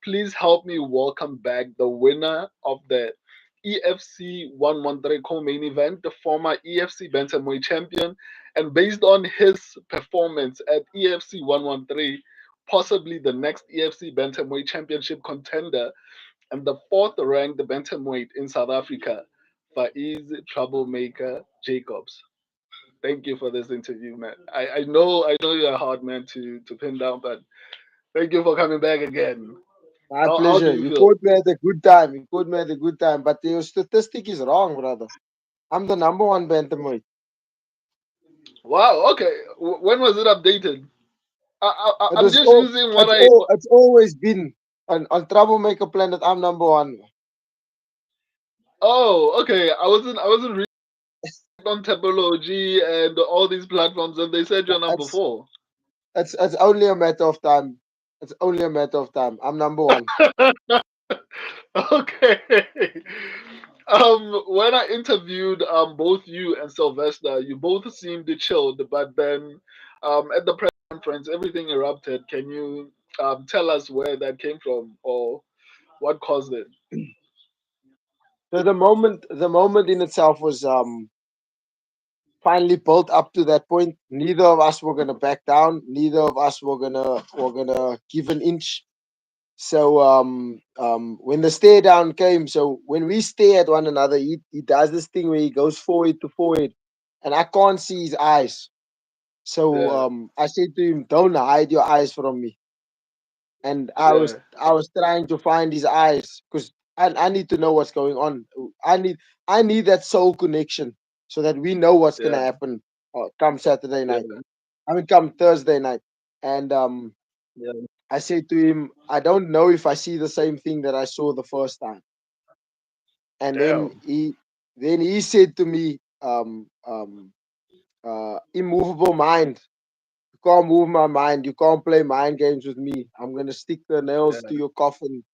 please help me welcome back the winner of the EFC 113 co-main event, the former EFC bantamweight champion, and based on his performance at EFC 113, possibly the next EFC bantamweight championship contender and the fourth ranked bantamweight in South Africa, Faeez Troublemaker Jacobs. Thank you for this interview, man. I know you're a hard man to pin down, but thank you for coming back again. My How do pleasure. you You feel? caught me at a good time. You caught me at a good time. But your statistic is wrong, brother. I'm the number one bantamweight. Wow. Okay. When was it updated? It I'm was just all. using what It's I. all. It's always been on Troublemaker Planet. I'm number one. Oh, okay. I wasn't reading on Topology and all these platforms, and they said you're number It's four. it's only a matter of time. It's only a matter of time. I'm number one. Okay. When I interviewed both you and Sylvester, you both seemed chilled, but then at the press conference, everything erupted. Can you tell us where that came from or what caused it? So the moment in itself was finally built up to that point. Neither of us were gonna back down. Neither of us were gonna give an inch. So when the stare down came, so when we stare at one another, he does this thing where he goes forward to forward, and I can't see his eyes. So Yeah, I said to him, "Don't hide your eyes from me." And I yeah, was I was trying to find his eyes because I need to know what's going on. I need that soul connection so that we know what's gonna yeah, happen come Saturday yeah, night. I mean, come Thursday night. And yeah. I said to him, I don't know if I see the same thing that I saw the first time. And then Damn. he said to me, immovable mind. You can't move my mind. You can't play mind games with me. I'm gonna stick the nails to Yeah. your coffin.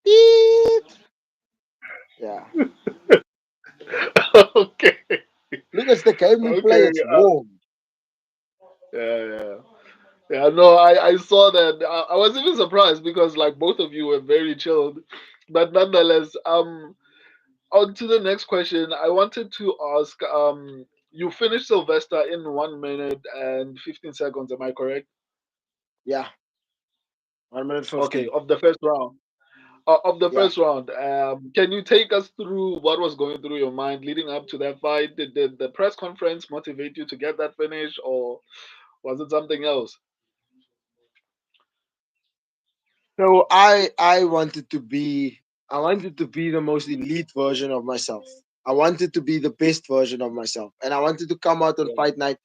Beep. Yeah. Okay. Look, it's the game we play. Okay. It's warm. Yeah, yeah. Yeah, no, I saw that. I was even surprised because like both of you were very chilled. But nonetheless, on to the next question. I wanted to ask, you finished Sylvester in 1 minute and 15 seconds, am I correct? Yeah. 1 minute Okay, 15. of the first round. Of the Yeah. first round, can you take us through what was going through your mind leading up to that fight? Did the press conference motivate you to get that finish, or was it something else? So I wanted to be the most elite version of myself. I wanted to be the best version of myself. And I wanted to come out on Yeah, fight night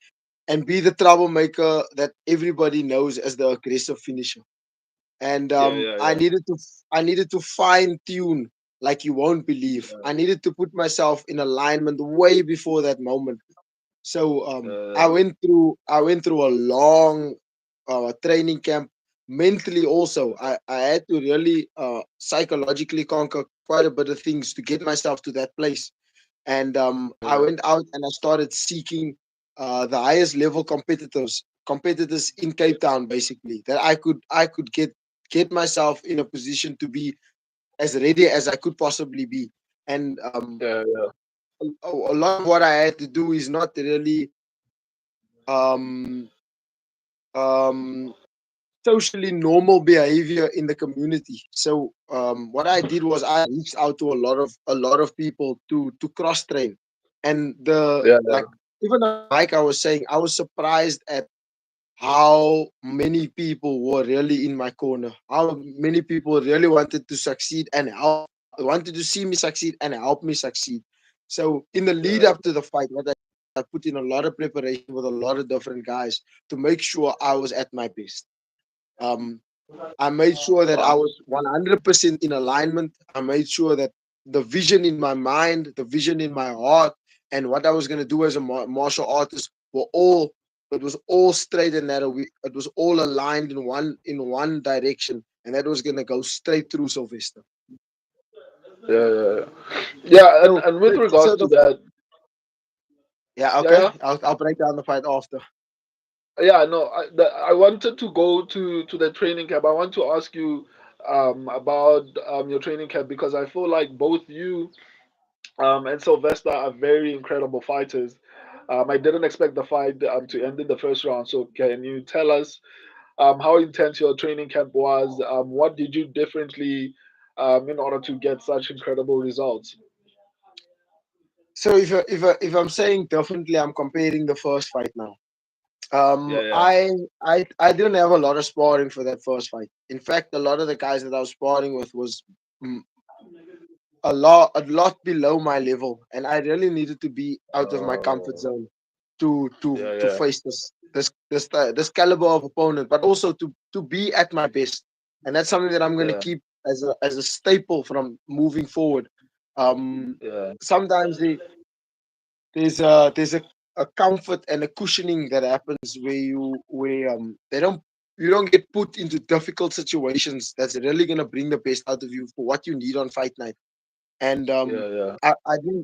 and be the troublemaker that everybody knows as the aggressive finisher. And yeah, yeah, yeah. I needed to fine tune like you won't believe. I needed to put myself in alignment way before that moment. So Uh, I went through a long training camp mentally also. I had to really psychologically conquer quite a bit of things to get myself to that place. And I uh, went out and I started seeking the highest level competitors in Cape Town, basically, that I could get myself in a position to be as ready as I could possibly be. And yeah, yeah, a lot of what I had to do is not really um, um, socially normal behavior in the community. So what I did was I reached out to a lot of people to cross train, and the yeah, like even on the mic I was saying I was surprised at how many people were really in my corner, how many people really wanted to succeed and wanted to see me succeed and help me succeed. So in the lead yeah, up to the fight, I put in a lot of preparation with a lot of different guys to make sure I was at my best. Um, I made sure that I wow, was 100% in alignment. I made sure that the vision in my mind, the vision in my heart, and what I was going to do as a martial artist were all. It was all straight and narrow. It was all aligned in one direction, and that was going to go straight through Sylvester. yeah, yeah, yeah. Yeah, So, and with regards so to the that, yeah, yeah, okay. yeah. I'll break down the fight after. Yeah, no, I wanted to go to the training camp. I want to ask you, about your training camp, because I feel like both you and Sylvester are very incredible fighters. I didn't expect the fight to end in the first round. So can you tell us how intense your training camp was? What did you differently in order to get such incredible results? So if I'm saying differently, I'm comparing the first fight now. Yeah, yeah, I didn't have a lot of sparring for that first fight. In fact, a lot of the guys that I was sparring with was mm, a lot below my level, and I really needed to be out of my comfort uh, zone to yeah, face this caliber of opponent, but also to be at my best, and that's something that I'm going to yeah, keep as a staple from moving forward. yeah, Sometimes there's a comfort and a cushioning that happens where you don't get put into difficult situations that's really going to bring the best out of you for what you need on fight night. And yeah, yeah,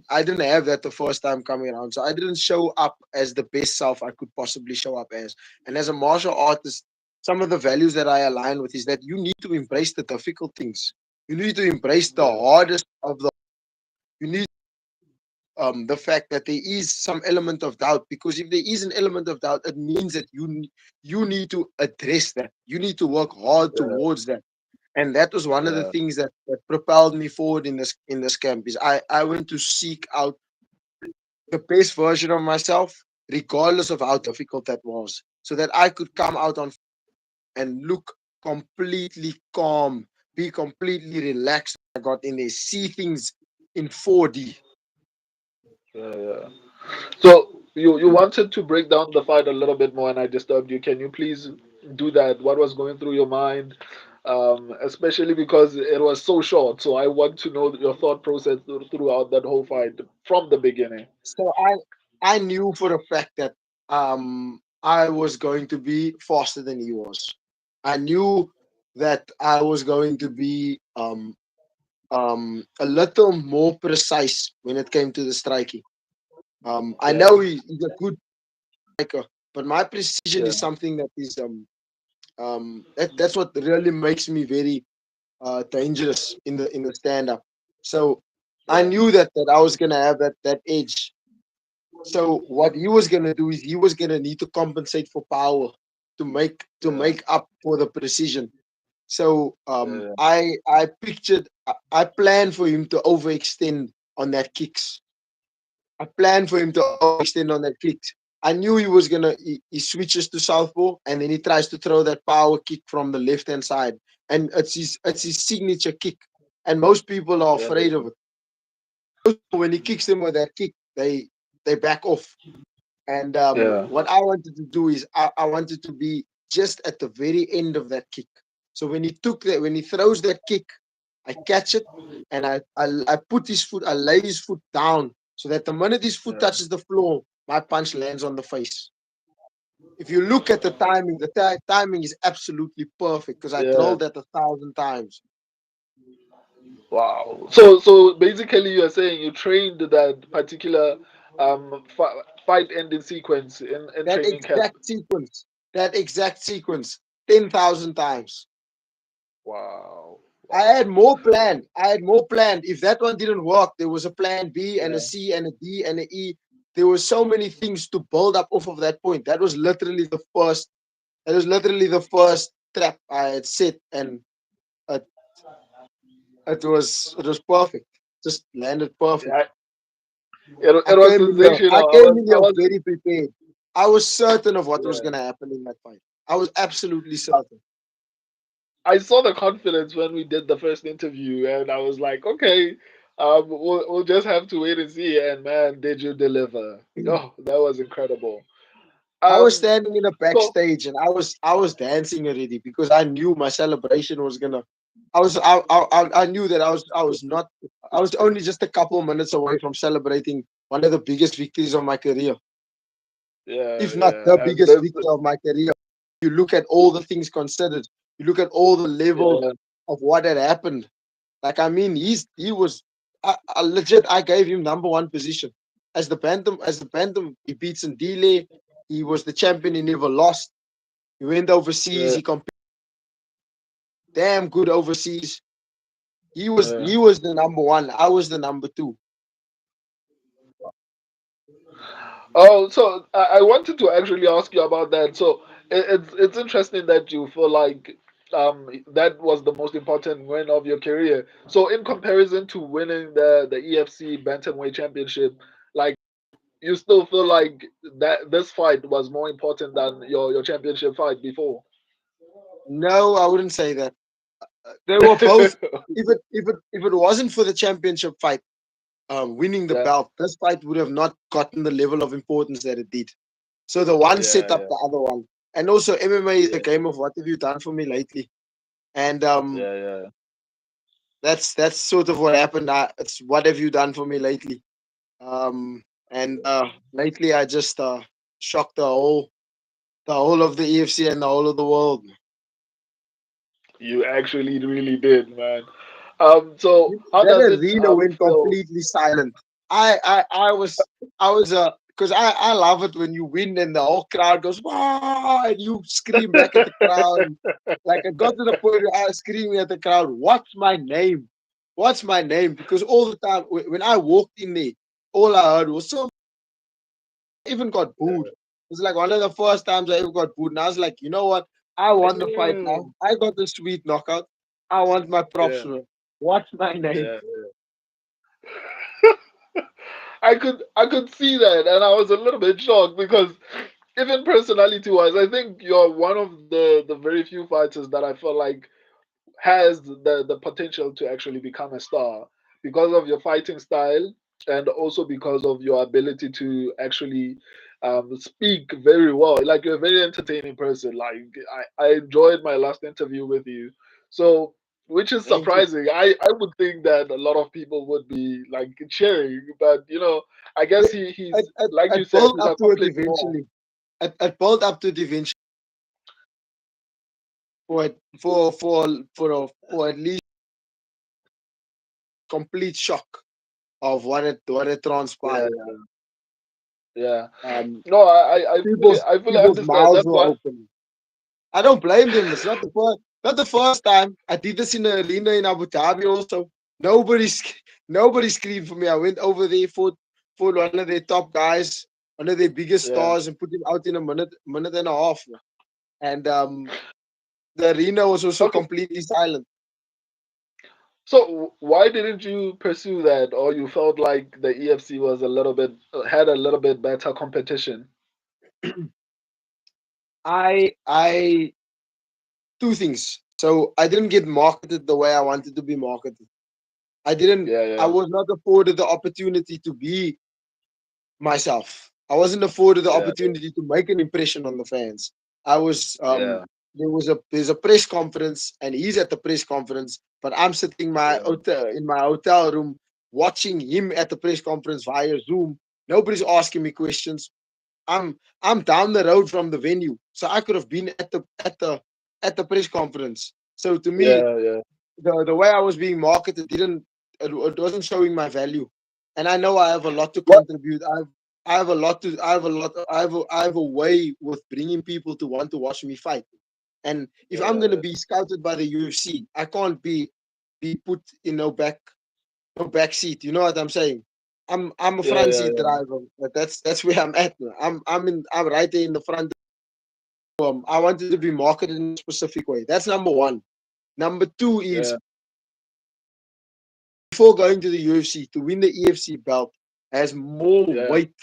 I didn't have that the first time coming around, so I didn't show up as the best self I could possibly show up as. And as a martial artist, some of the values that I align with is that you need to embrace the difficult things. You need to embrace the yeah, hardest of the. You need the fact that there is some element of doubt, because if there is an element of doubt, it means that you need to address that. You need to work hard yeah, towards that. And that was one of the yeah, things that propelled me forward in this camp. Is I went to seek out the best version of myself, regardless of how difficult that was, so that I could come out on and look completely calm, be completely relaxed. I got in there, see things in 4D. yeah, yeah. So you wanted to break down the fight a little bit more, and I disturbed you. Can you please do that? What was going through your mind? Especially because it was so short. So I want to know your thought process throughout that whole fight from the beginning. So I knew for a fact that I was going to be faster than he was. I knew that I was going to be a little more precise when it came to the striking. I Yeah, know he's a good striker, but my precision yeah, is something that is that's what really makes me very dangerous in the stand up. So I yeah, knew that I was gonna have that edge. So what he was gonna do is he was gonna need to compensate for power to yeah, make up for the precision. So yeah, I pictured I planned for him to overextend on that kicks. I planned for him to overextend on that kicks. I knew he was gonna he switches to southpaw and then he tries to throw that power kick from the left hand side, and it's his signature kick, and most people are yeah, afraid of it. When he kicks them with that kick, they back off. And yeah, what I wanted to do is I wanted to be just at the very end of that kick. So when he throws that kick, I catch it and I put his foot, I lay his foot down so that the minute his foot yeah, touches the floor, my punch lands on the face. If you look at the timing, the timing is absolutely perfect because I yeah. drilled that 1,000 times. Wow. So basically, you're saying you trained that particular fight ending sequence in That training camp. exact sequence, that exact sequence, 10,000 times. Wow. I Wow. had more planned. I had more planned. If that one didn't work, there was a plan B and a Yeah. C and a D and a E. There were so many things to build up off of that point. That was literally the first. That was literally the first trap I had set, and it, it was perfect. Just landed perfect. Yeah. It I was came in here. sensational. I I came was in I here was very prepared. I was certain of what was yeah. going to happen in that fight. I was absolutely certain. I saw the confidence when we did the first interview, and I was like, okay, we'll just have to wait and see. And man, did you deliver? Oh, that was incredible. I was Um, standing in the so backstage and I was dancing already because I knew my celebration was gonna. I knew that I was not. I was only just a couple minutes away from celebrating one of the biggest victories of my career, yeah, if not the yeah, and biggest victory of my career. You look at all the things considered. You look at all the level yeah, of what had happened. Like I mean, he was. I legit. I gave him number one position as the bantam. As the bantam, he beats Ndile. He was the champion. He never lost. He went overseas. yeah, He competed damn good overseas. He was Yeah. the number one. I was the number two. Oh, so I wanted to actually ask you about that. So it's interesting that you feel like that was the most important win of your career. So in comparison to winning the EFC Bantamweight Championship, like you still feel like that this fight was more important than your championship fight before. No, I wouldn't say that. They were both. If it wasn't for the championship fight, winning the Yeah, belt, this fight would have not gotten the level of importance that it did. So the one set yeah, up yeah, the other one. And also MMA is a yeah, game of what have you done for me lately? And yeah, yeah. that's sort of what happened. It's what have you done for me lately? And lately I just shocked the whole of the EFC and the whole of the world. You actually really did, man. So how That does it arena went feel? completely silent. I was because I love it when you win and the whole crowd goes wow and you scream back at the crowd. Like I got to the point where I was screaming at the crowd, "What's my name? What's my name?" Because all the time when I walked in there, all I heard was so. I even got booed. It was like one of the first times I ever got booed, and I was like, you know what? I won the fight now. Damn. I got the sweet knockout. I want my props Yeah, for it. What's my name? yeah. I could see that, and I was a little bit shocked because even personality wise, I think you're one of the very few fighters that I feel like has the potential to actually become a star because of your fighting style and also because of your ability to actually speak very well. Like you're a very entertaining person. Like I enjoyed my last interview with you. So which is Thank you. surprising. I would think that a lot of people would be like cheering, but I guess he's like you It said, built he's up to it accomplished more. eventually. It built up to it eventually for at least complete shock of what it Yeah, transpired. yeah. Um, No, I fully people's understand. mouths That's were why. open. I don't blame them. It's not the first time. I did this in the arena in Abu Dhabi also. Nobody sc- nobody screamed for me. I went over there for one of their top guys, one of their biggest Yeah. stars, and put him out in a minute and a half. And the arena was also Okay. completely silent. So why didn't you pursue that, or you felt like the EFC was a little bit had a little bit better competition? I two things. So I didn't get marketed the way I wanted to be marketed. I didn't. Yeah, I yeah, was not afforded the opportunity to be myself. I wasn't afforded the yeah, opportunity to make an impression on the fans. I was yeah, there's a press conference and he's at the press conference, but I'm sitting yeah, in my hotel room watching him at the press conference via Zoom. Nobody's asking me questions. I'm down the road from the venue, so I could have been at the press conference. So to me, yeah, yeah, the way I was being marketed it wasn't showing my value, and I know I have a lot to what? contribute. I have a way with bringing people to want to watch me fight. And if I'm gonna Yeah, be scouted by the UFC, I can't be put in no back seat. You know what I'm saying? I'm a yeah, front yeah, seat yeah, driver, but that's where I'm at. I'm right there in the front. I wanted to be marketed in a specific way. That's number one. Number two is yeah, before going to the UFC to win the EFC belt has more yeah, weight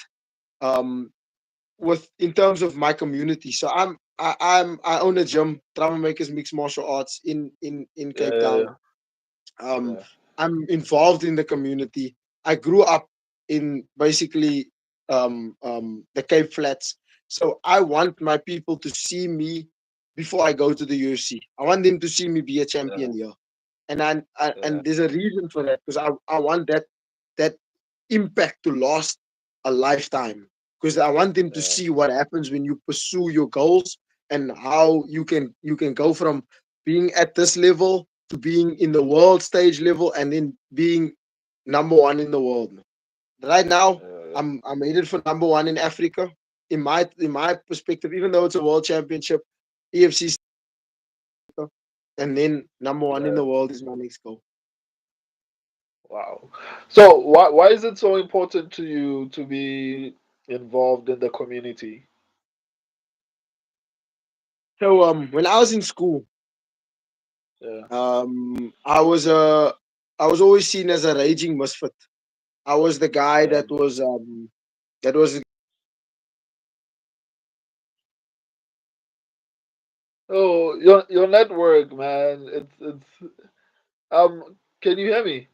um, with in terms of my community. So I own a gym, Troublemakers Mixed Martial Arts in yeah, Cape yeah, Town. yeah, Um, yeah, I'm involved in the community. I grew up in basically the Cape Flats. So I want my people to see me before I go to the UFC. I want them to see me be a champion yeah, here. And yeah, there's a reason for that because I want that impact to last a lifetime because I want them to yeah, see what happens when you pursue your goals and how you can go from being at this level to being in the world stage level and then being number one in the world. Right now, yeah, I'm headed for number one in Africa. In my perspective, even though it's a world championship, EFC and then number one in Yeah. the world is my next goal. Wow. So why is it so important to you to be involved in the community? So when I was in school, Yeah. I was I was always seen as a raging misfit. I was the guy Yeah. that was Oh, your network, man. It's can you hear me?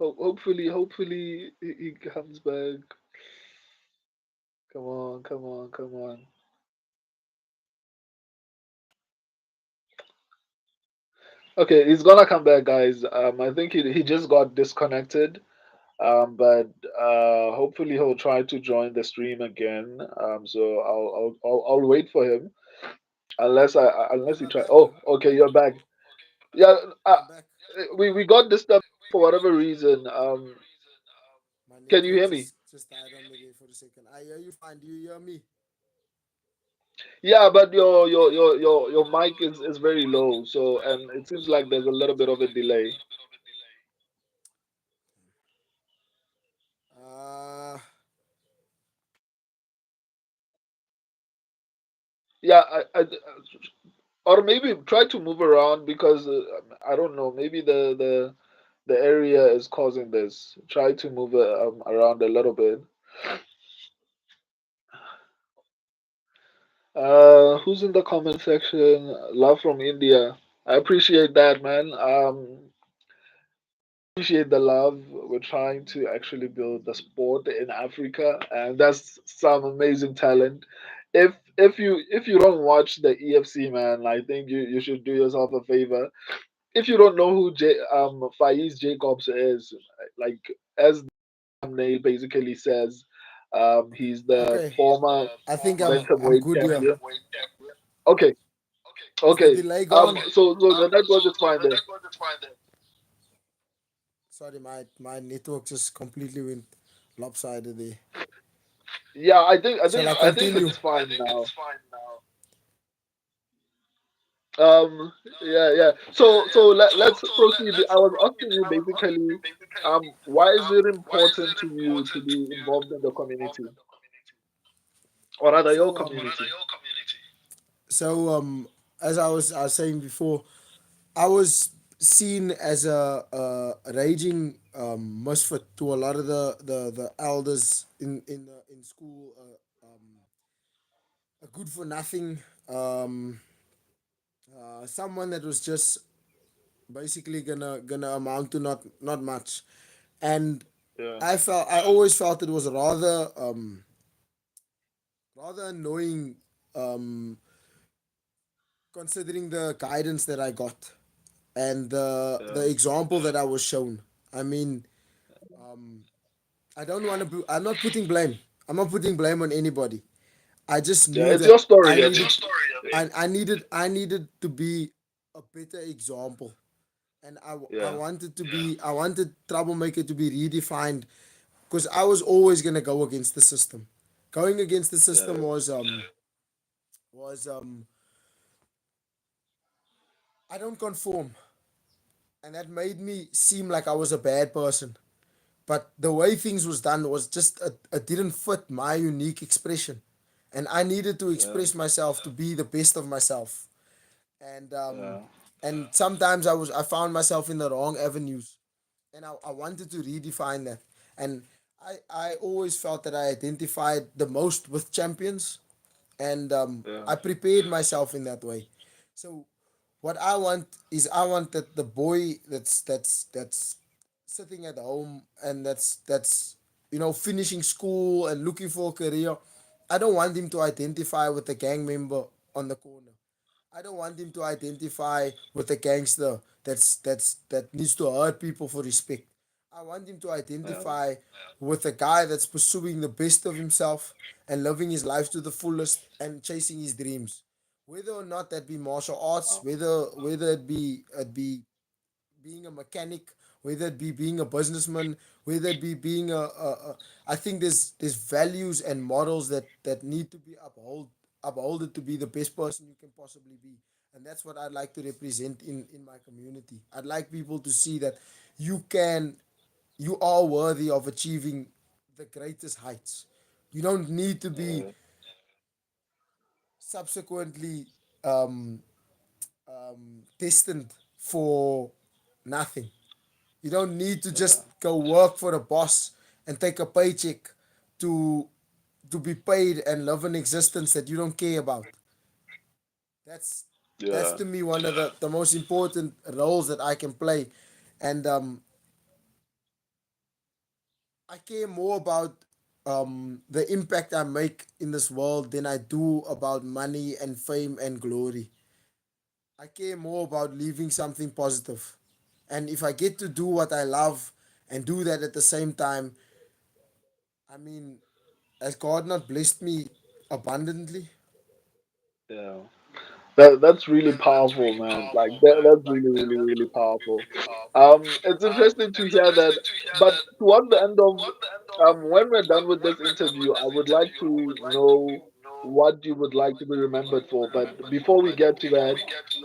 Hopefully he comes back. Come on, come on, come on. Okay, he's gonna come back, guys. I think he just got disconnected. But hopefully he'll try to join the stream again. So I'll wait for him unless he Am I try. back? Oh, okay, you're back. Yeah, I'm back. we got disturbed for whatever reason. My Can you network hear me? just died on me there for a second. I hear you fine. Do you hear me? Yeah, but your mic is very low, so and it seems like there's a little bit of a delay. Uh, Yeah, or maybe try to move around because I don't know. Maybe the area is causing this. Try to move around a little bit. Who's in the comment section? Love from India. I appreciate that, man. Appreciate the love. We're trying to actually build the sport in Africa, and that's some amazing talent. If you don't watch the EFC, man, I think you should do yourself a favor. If you don't know who Faeez Jacobs is, like as the thumbnail basically says, he's the okay. former I think I'm bantamweight good here. champion. Okay, Is the okay. delay gone? So the network is fine there. Sorry, my network just completely went lopsided there. Yeah, I think I Shall think I I think continue? it's fine now. Um, yeah. So let's proceed. I was asking you basically, why is it important to you to be involved in the community, or rather your So community? so as I was saying before, I was seen as a raging misfit to a lot of the elders in school. A good for nothing. Um, Someone that was just basically gonna amount to not much, and Yeah, I always felt it was rather annoying, um, considering the guidance that I got and the yeah, example that I was shown. I mean, I don't want to. I'm not putting blame. I'm not putting blame on anybody. I just yeah. knew It's that your story. I mean, I needed to be a better example, and I yeah, wanted to be I wanted Troublemaker to be redefined, because I was always gonna go against the system. Going against the system yeah, was I don't conform, and that made me seem like I was a bad person. But the way things was done was just it didn't fit my unique expression, and I needed to yeah, express myself to be the best of myself. And yeah, sometimes I found myself in the wrong avenues, and I wanted to redefine that. And I always felt that I identified the most with champions, and yeah, I prepared myself in that way. So what I want is I want that the boy that's sitting at home, and that's finishing school and looking for a career. I don't want him to identify with the gang member on the corner. I don't want him to identify with a gangster that needs to hurt people for respect. I want him to yeah, identify with a guy that's pursuing the best of himself and living his life to the fullest and chasing his dreams. Whether or not that be martial arts, whether it be being a mechanic, whether it be being a businessman, whether it be being I think there's values and models that need to be upholded to be the best person you can possibly be. And that's what I'd like to represent in my community. I'd like people to see that you can, you are worthy of achieving the greatest heights. You don't need to be Yeah, subsequently um, destined for nothing. You don't need to yeah, just go work for a boss and take a paycheck to be paid and live an existence that you don't care about. That's that's yeah, to me one of the most important roles that I can play, and I care more about the impact I make in this world than I do about money and fame and glory. I care more about leaving something positive, and if I get to do what I love and do that at the same time, I mean, has God not blessed me abundantly? yeah. That's really powerful, man. Like that's really, really, really powerful. It's interesting to hear that. But towards the end of when we're done with this interview, I would like to know what you would like to be remembered for. But before we get to that,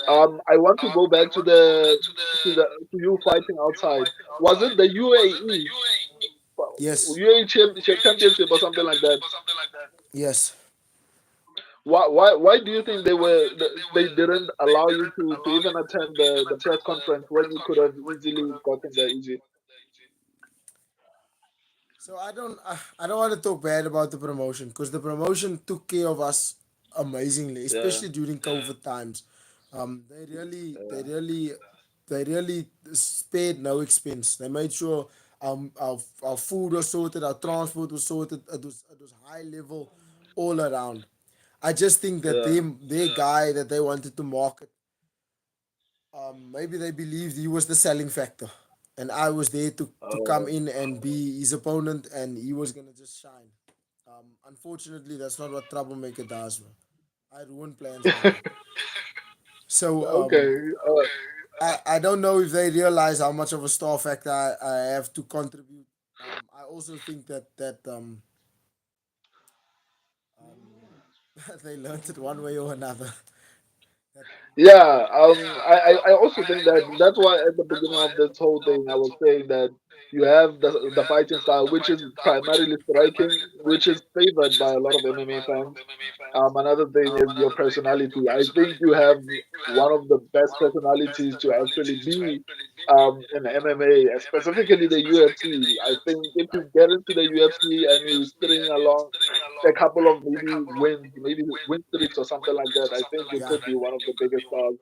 I want to go back to to you fighting outside. Was it the UAE Yes. championship or something like that? Yes. Why do you think they didn't allow you to even attend the press conference when you could have easily gotten there easy? So I don't want to talk bad about the promotion because the promotion took care of us amazingly, Yeah, especially during COVID times. They really yeah, they really spared no expense. They made sure our food was sorted, our transport was sorted. It was high level all around. I just think that yeah. their guy that they wanted to market, maybe they believed he was the selling factor, and I was there to come Oh, in and be his opponent, and he was gonna just shine. Unfortunately, that's not what Troublemaker does, man. I ruin plans like that. So okay. I don't know if they realize how much of a star factor I have to contribute. I also think that they learned it one way or another. That Yeah, I also think that that's why at the beginning of this whole thing I was saying that you have the fighting style, which is primarily striking, which is favored by a lot of MMA fans. Another thing is your personality. I think you have one of the best personalities to actually be in MMA, specifically the UFC. I think if you get into the UFC and you string along a couple of maybe wins, maybe win streaks or something like that, I think you yeah, could be one of the biggest stars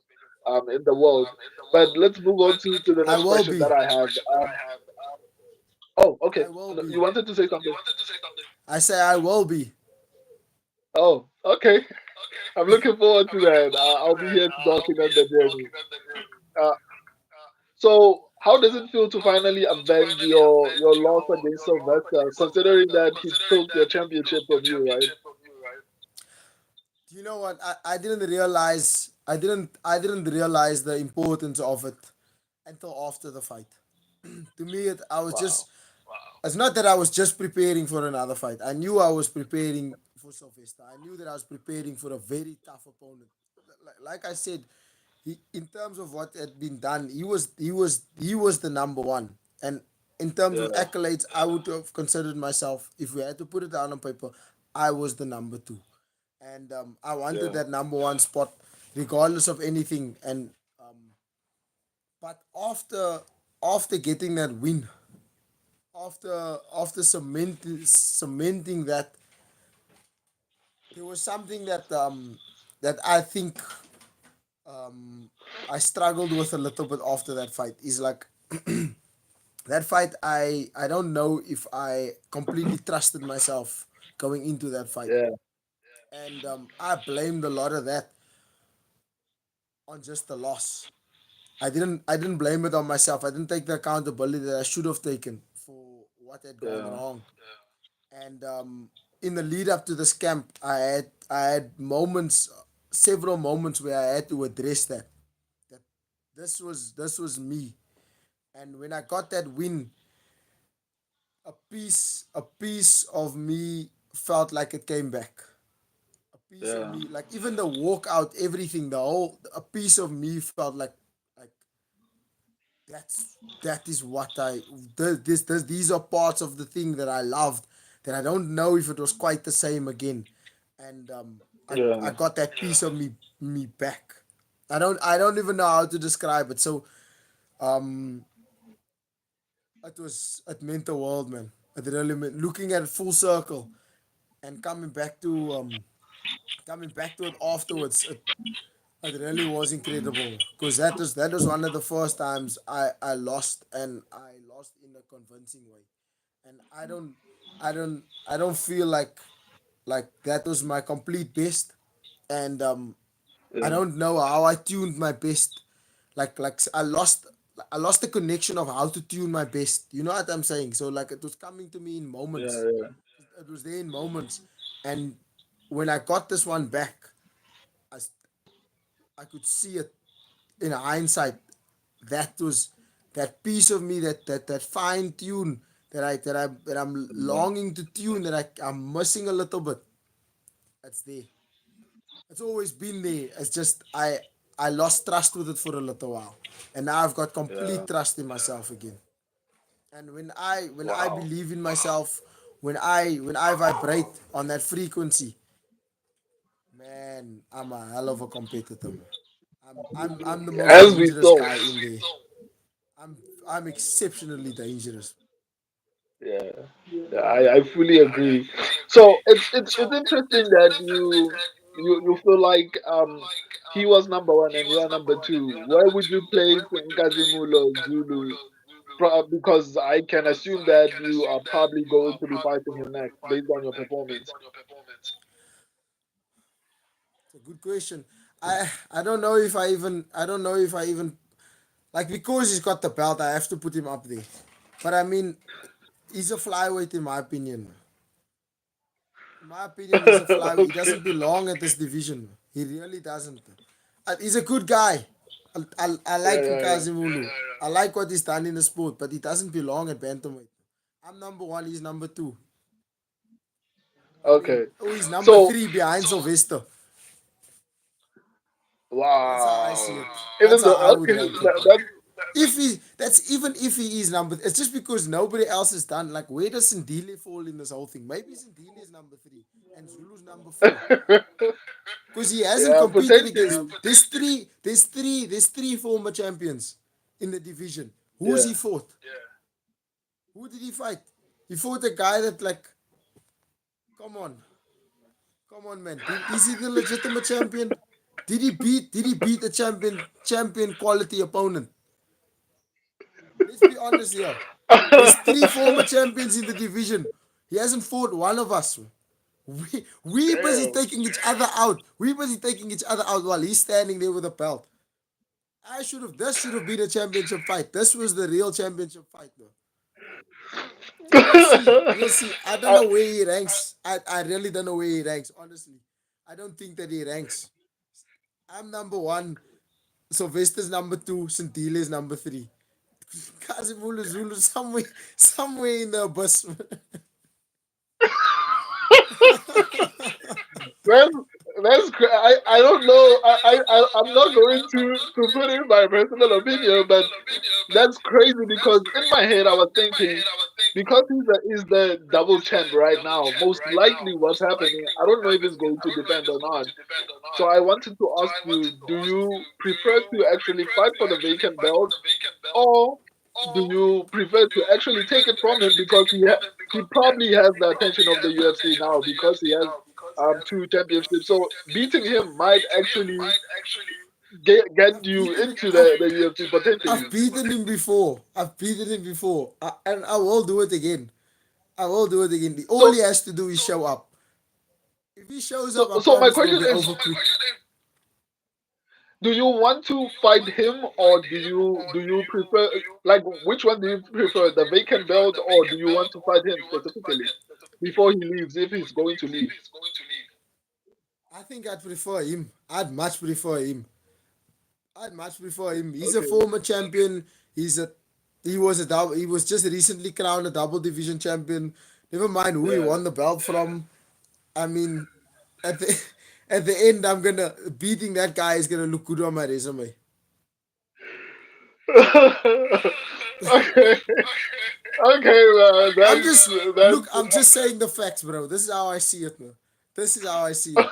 in the world. But let's move on to the I next will question that be. I have. Oh, okay. I will No, be. you wanted to say something? I say I will be. Oh, okay. I'm looking forward to that. I'll be here to document the journey. Uh, so, how does it feel to finally avenge your loss against Sylvester, considering that he took your championship from you, right? You know what? I didn't realize the importance of it until after the fight. To me, I was Wow. just. It's not that I was just preparing for another fight. I knew I was preparing for Sylvester. I knew that I was preparing for a very tough opponent. Like I said, in terms of what had been done, he was the number one. And in terms of Yeah, accolades, I would have considered myself, if we had to put it down on paper, I was the number two, and I wanted yeah, that number one spot, regardless of anything. And but after getting that win, after cementing that, there was something that I think I struggled with a little bit after that fight. Is like that fight, I don't know if I completely trusted myself going into that fight, yeah, and I blamed a lot of that on just the loss. I didn't blame it on myself. I didn't take the accountability that I should have taken for what had gone yeah, wrong. And in the lead up to this camp, I had moments, several moments where I had to address that. That this was me. And when I got that win, a piece of me felt like it came back. A piece of Yeah. me, like even the walkout, everything, the whole a piece of me felt like that is what these are parts of the thing that I loved that I don't know if it was quite the same again, and I Yeah. got that piece of me back. I don't even know how to describe it. So um, it meant the world, man. It really meant looking at it full circle and coming back to it afterwards. It really was incredible because that was one of the first times I lost, and I lost in a convincing way. And I don't feel like that was my complete best, and I Yeah. don't know how I tuned my best. I lost the connection of how to tune my best. You know what I'm saying? So like it was coming to me in moments. Yeah. It was there in moments, and when I got this one back, I I could see it in hindsight. That was that piece of me that fine tune that I'm Yeah. longing to tune that I'm missing a little bit. That's there. It's always been there. It's just I lost trust with it for a little while, and now I've got Yeah. complete trust in myself again. And when I Wow. believe in myself, when I vibrate on that frequency, man, I'm a hell of a competitor, man. I'm the most As we dangerous saw. guy in there. I'm I'm exceptionally dangerous. Yeah. Yeah, I fully agree. So it's interesting that you feel like he was number one and you are number two. Where would you place Nkazimulo Zulu? Because I can assume that you are probably going to be fighting him next based on your performance. It's a good question. I don't know if I even like because he's got the belt. I have to put him up there. But I mean, he's a flyweight in my opinion. In my opinion, he's a flyweight. He Okay. doesn't belong at this division. He really doesn't. He's a good guy. I Yeah, like yeah, yeah. Nkazimulo. I like what he's done in the sport, but he doesn't belong at bantamweight. I'm number one. He's number two. I mean, Okay. oh, he's number So three behind Sylvester. That's how I see wow. it. That's Even how though I would okay, rank it. that Even if he is number, it's just because nobody else has done. Like, where does Sindile fall in this whole thing? Maybe Sindile is number three and Zulu's number four because he hasn't yeah, competed against. potentially. There's three former champions in the division. Who's Yeah. he fought? Who did he fight? He fought a guy that like, come on, come on, man. Is he the legitimate champion? Did he beat a champion quality opponent? Let's be honest here. There's three former champions in the division. He hasn't fought one of us. We busy Damn. taking each other out. We busy taking each other out while he's standing there with a belt. This should have been a championship fight. This was the real championship fight, though. So we'll see. We'll see. I don't I, know where he ranks. I really don't know where he ranks, honestly. I don't think that he ranks. I'm number one. Sylvester's number two. Sintile is number three. Nkazimulo Zulu somewhere in the abyss. that's I don't know. I'm not going to put in my personal opinion, but that's crazy because in my head I was thinking because he's the double champ right now. Most likely, what's happening, I don't know if he's going to defend or not. So I wanted to ask you: do you prefer to actually fight for the vacant belt, or do you prefer to actually take it from him because he probably has the attention of the UFC now because he has two championships. So beating him might actually get I've you beaten into I've, the UFC I've potentially. beaten him before. I've beaten him before. And I will do it again. I will do it again. All So he has to do is show up. If he shows up, I so my promise it will question be is: over quick. do you want to fight him or do you prefer, like, which one do you prefer, the vacant belt, or do you want to fight him specifically before he leaves if he's going to leave? I think I'd prefer him. I'd much prefer him. I'd much prefer him. He's a Okay. former champion. He's a he was a double. He was just recently crowned a double division champion. Never mind who he Yeah. won the belt from. I mean, at the at the end, I'm gonna beating that guy is gonna look good on my resume. Okay, okay, man. I'm just look. That's I'm just saying the facts, bro. This is how I see it, man. This is how I see it.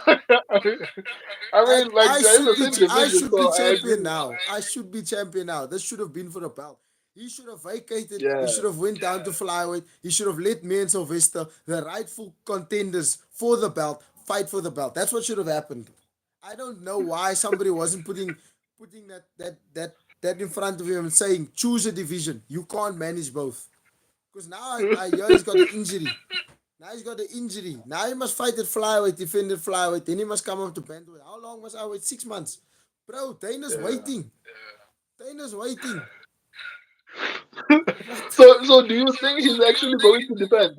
I I mean, like I they're in the should be same division, should be so I champion agree. now. I should be champion now. This should have been for the belt. He should have vacated. He Yeah, should have went down to flyweight. He should have let me and Sylvester, the rightful contenders for the belt, fight for the belt. That's what should have happened. I don't know why somebody wasn't putting that in front of him and saying choose a division. You can't manage both. Because now I hear he's got an injury. Now he's got an injury. Now he must fight at flyweight, defend at flyweight. Then he must come up to bantamweight. How long must I wait? 6 months. Bro, Dana's yeah. waiting. Dana's waiting. What? So do you think he's actually going to defend?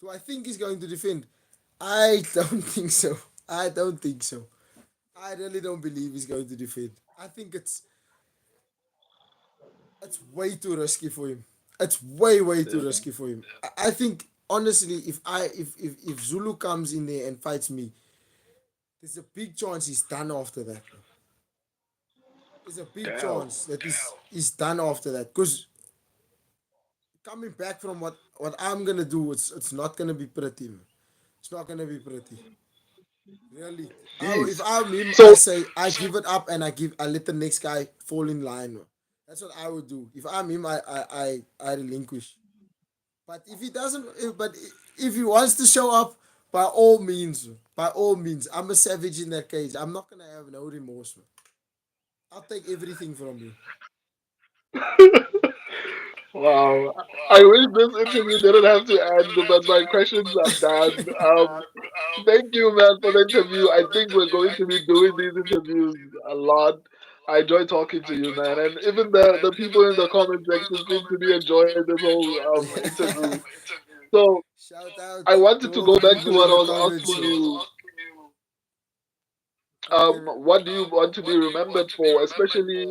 Do I think he's going to defend? I don't think so. I don't think so. I really don't believe he's going to defend. I think it's way too risky for him. It's way too Yeah. risky for him. I think honestly, if Zulu comes in there and fights me, there's a big chance he's done after that. There's a big Damn. chance that he's done after that. Because coming back from what I'm gonna do, it's not gonna be pretty, man. It's not gonna be pretty. Really. If Jeez. I'm him, I So say I give it up and I let the next guy fall in line. Man. That's what I would do. If I'm him, I relinquish. But if he doesn't, if he wants to show up, by all means, I'm a savage in that cage. I'm not gonna have no remorse. Man. I'll take everything from you. wow. I wish this interview didn't have to end, but my questions are done. Thank you, man, for the interview. I think we're going to be doing these interviews a lot. I enjoy talking to you, man, and even the people in the comment section seem to be enjoying this whole interview. So Shout out I to wanted to all go the back to people in what I the was comments. asking you. Okay. What do you want to be remembered for, especially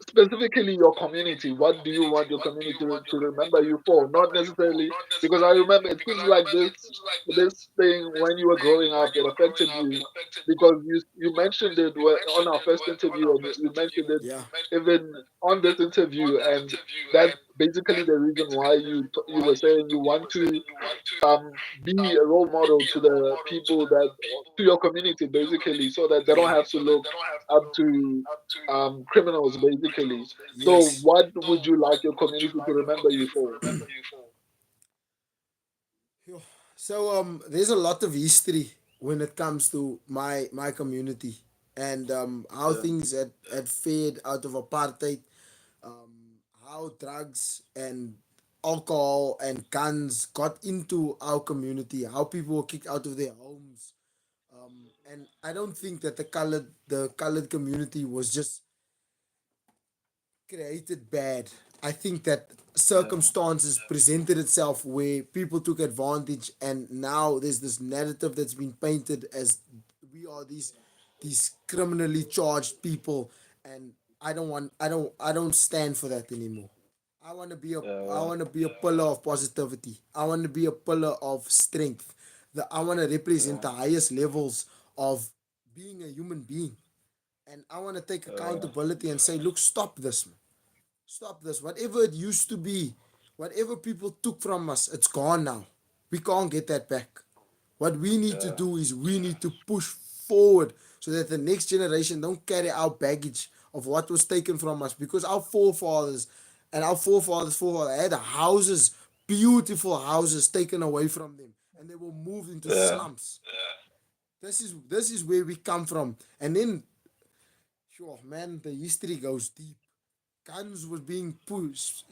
specifically your community? What do you want your community to remember you for? Not necessarily because I remember it seems like this thing when you were growing up it affected you because you mentioned it on our first interview and you mentioned it Yeah. even on this interview, and that's basically the reason why you were saying you want to be a role model to the people that to your community basically so that they don't Yeah. have to look up to criminals basically. So Yes. what would you like your community to remember you for? Phew. So there's a lot of history when it comes to my community and how Yeah, things had fared out of apartheid, how drugs and alcohol and guns got into our community, how people were kicked out of their homes. And I don't think that the colored community was just created bad. I think that yeah, circumstances presented itself where people took advantage, and now there's this narrative that's been painted as we are these criminally charged people, and I don't stand for that anymore. I yeah, want to be a pillar of positivity. I want to be a pillar of strength. I want to represent yeah, the highest levels of being a human being, and I want to take yeah, accountability and say, look, stop this, man. Stop this. Whatever it used to be, whatever people took from us, it's gone now. We can't get that back. What we need to yeah, do is we need to push forward so that the next generation don't carry our baggage of what was taken from us, because our forefathers and our forefathers had houses, beautiful houses taken away from them, and they were moved into yeah, slums. This is where we come from. And then, sure, man, the history goes deep. Guns was being pushed,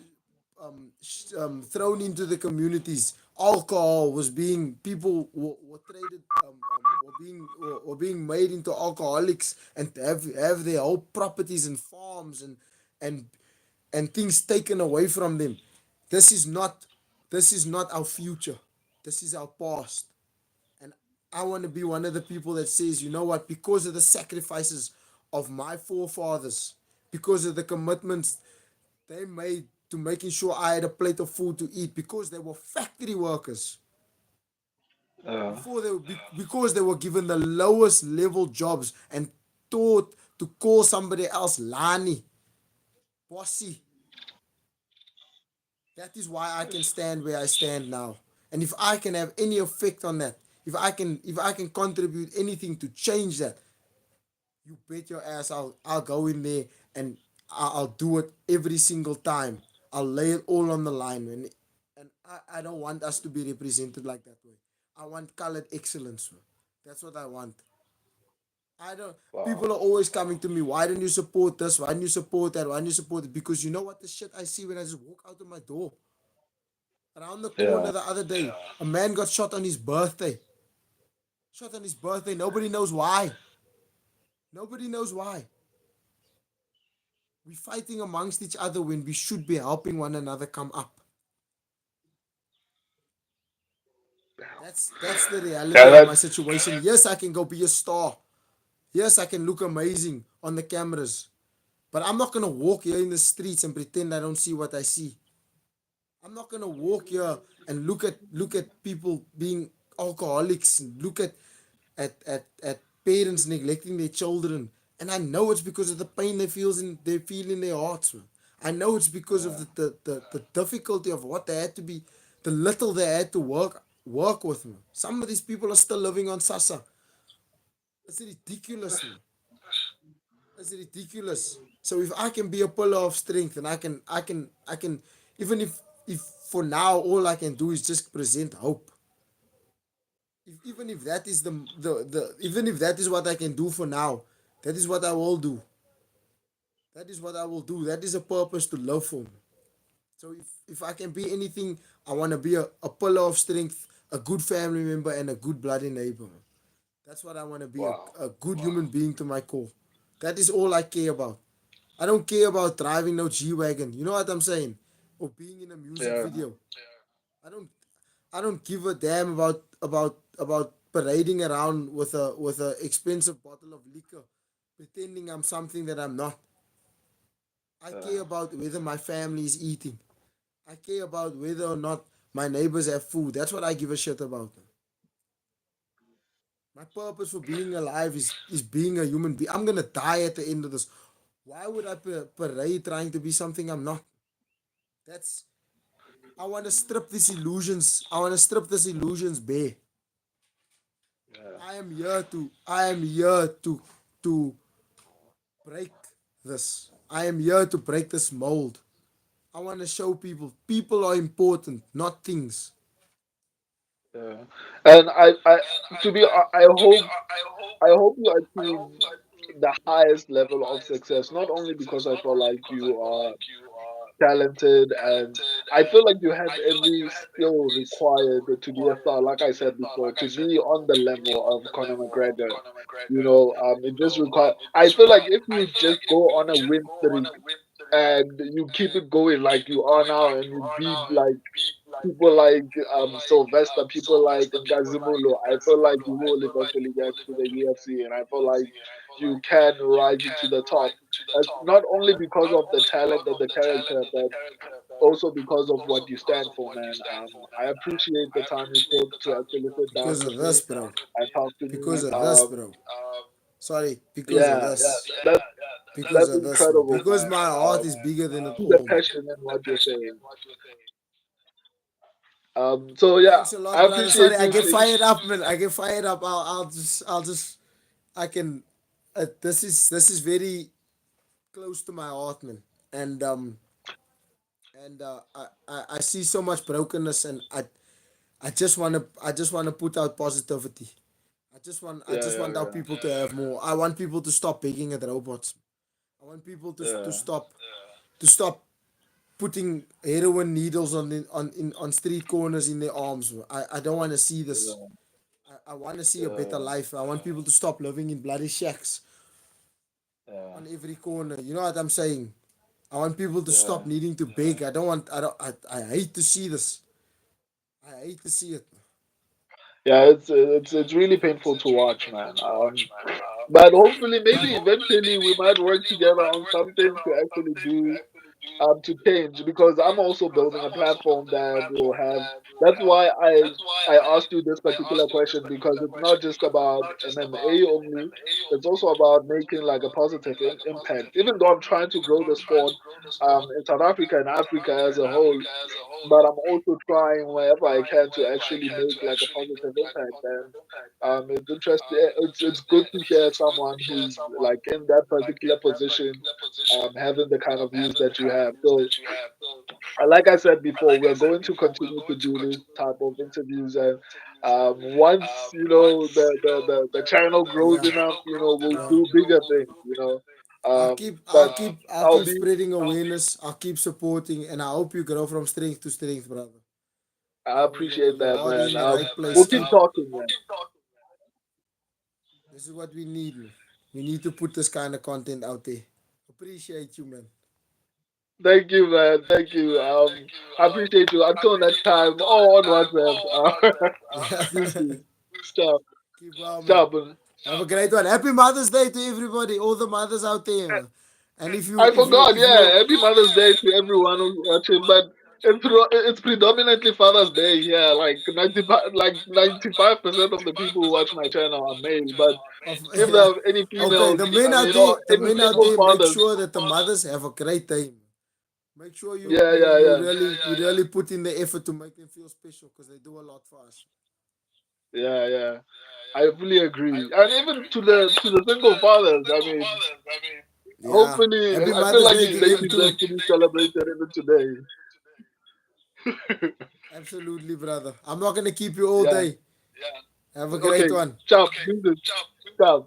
thrown into the communities. Alcohol was being people were traded, were being made into alcoholics and to have their whole properties and farms and and things taken away from them. This is not this is not our future. This is our past. And I want to be one of the people that says, you know what, because of the sacrifices of my forefathers, because of the commitments they made to making sure I had a plate of food to eat, because they were factory workers. Yeah. Before they were, because they were given the lowest level jobs and taught to call somebody else Lani, bossy. That is why I can stand where I stand now. And if I can have any effect on that, if I can contribute anything to change that, you bet your ass I'll go in there and I'll do it every single time. I'll lay it all on the line, and I don't want us to be represented like that way. I want colored excellence. That's what I want. I don't. Wow. People are always coming to me. Why don't you support this? Why don't you support that? Why don't you support it? Because you know what the shit I see when I just walk out of my door. Around the corner Yeah. the other day, a man got shot on his birthday. Shot on his birthday. Nobody knows why. Nobody knows why. We're fighting amongst each other when we should be helping one another come up. That's the reality Yeah. of my That's situation. Yes, I can go be a star. Yes, I can look amazing on the cameras. But I'm not gonna walk here in the streets and pretend I don't see what I see. I'm not gonna walk here and look at people being alcoholics and look at parents neglecting their children. And I know it's because of the pain they feel in their hearts. Man. I know it's because of yeah. the difficulty of what they had to be, the little they had to work with. Man. Some of these people are still living on Sasa. It's ridiculous, man. It's ridiculous. So if I can be a pillar of strength and I can even if for now all I can do is just present hope. Even if that is the even if that is what I can do for now, that is what I will do. That is what I will do. That is a purpose to love for me. So if I can be anything, I want to be a pillar of strength, a good family member, and a good bloody neighbor. That's what I want to be, Wow. a good human being to my core. That is all I care about. I don't care about driving no G Wagon. You know what I'm saying? Or being in a music Yeah. video. I don't I don't give a damn about parading around with a expensive bottle of liquor, pretending I'm something that I'm not. I care Yeah. about whether my family is eating. I care about whether or not my neighbors have food. That's what I give a shit about. My purpose for being alive is being a human being. I'm gonna die at the end of this. Why would I parade trying to be something I'm not? That's I want to strip these illusions. I want to strip these illusions bare. Yeah. I am here to break this. I am here to break this mold. I want to show people are important, not things. Yeah. And to be, I hope you achieve the highest level of success. Not only because I feel like you are talented, and I feel like you have every skill required to be a star. Like I said before, to be on the level of Conor McGregor, it just requires. I feel like if you just go on a win streak and you keep it going like you are now, and you beat like people like Sylvester, people like Nkazimulo, I feel like you will eventually get to the UFC, and I feel like you can rise to the top. Not only because of the talent and the character, but also because of what you stand for, man. I appreciate the time you took to actually sit down Because with of this, me bro. and talk to Because me. of this, bro. Sorry, because of Yeah, this. that's Because that's of this, man. incredible, Because man. my heart is bigger than it The all, man. passion in what you're saying. So yeah, Thanks a lot, I brother. appreciate Sorry, I you get taking. fired up, man. I get fired up. I'll just, I can. This is very close to my heart, man. And I see so much brokenness, and I just wanna put out positivity. I Yeah, just yeah, want our yeah, people to have more. I want people to stop begging at robots. I want people yeah, to stop putting heroin needles on street corners in their arms. I don't want to see this. yeah, I want to see a better yeah, life. I want people to stop living in bloody shacks yeah, on every corner. You know what I'm saying? I want people to yeah. stop needing to beg. I don't want. I don't. I hate to see this. I hate to see it. Yeah, it's really painful to watch, man. But hopefully, maybe eventually we might work together on something to actually do. to change, because I'm also building a platform that will have. That's why I asked you this particular question, because it's not just about MMA only. It's also about making like a positive impact. Even though I'm trying to grow the sport in South Africa and Africa as a whole, but I'm also trying wherever I can to actually make like a positive impact. And it's interesting. It's good to hear someone who's like in that particular position, having the kind of views that you have. So, like I said before, we're going to continue to do this type of interviews, and once the channel grows Yeah. enough, we'll Yeah. do bigger things. I'll keep I'll But keep I'll I'll keep be. spreading awareness. I'll keep supporting, and I hope you grow from strength to strength, brother. I appreciate You that, are man. in the right We'll place. keep talking, man. This is what we need, man. We need to put this kind of content out there. Appreciate you, man. Thank you, man. Thank you. I appreciate you. Until next time. Oh, on WhatsApp. You too. Ciao. Keep well, man. Ciao, man. Have a great one. Happy Mother's Day to everybody, all the mothers out there, man. And I if you forgot. if you Yeah, happy Mother's Day to everyone who's watching. But it's predominantly Father's Day. Yeah, like 95% of the people who watch my channel are male. But of if there are any okay, females, the men out there, the any men out single there, make fathers. sure that the mothers have a great time. Make sure Yeah, yeah, yeah, you really put in the effort to make them feel special because they do a lot for us. yeah, yeah. I fully agree. And even to the single fathers. I mean, Yeah. hopefully, Happy I feel Mother's like Day to they them deserve too. to be celebrated even today. Absolutely, brother. I'm not gonna keep you all Yeah. day. Have a great Okay. one. Ciao. Ciao.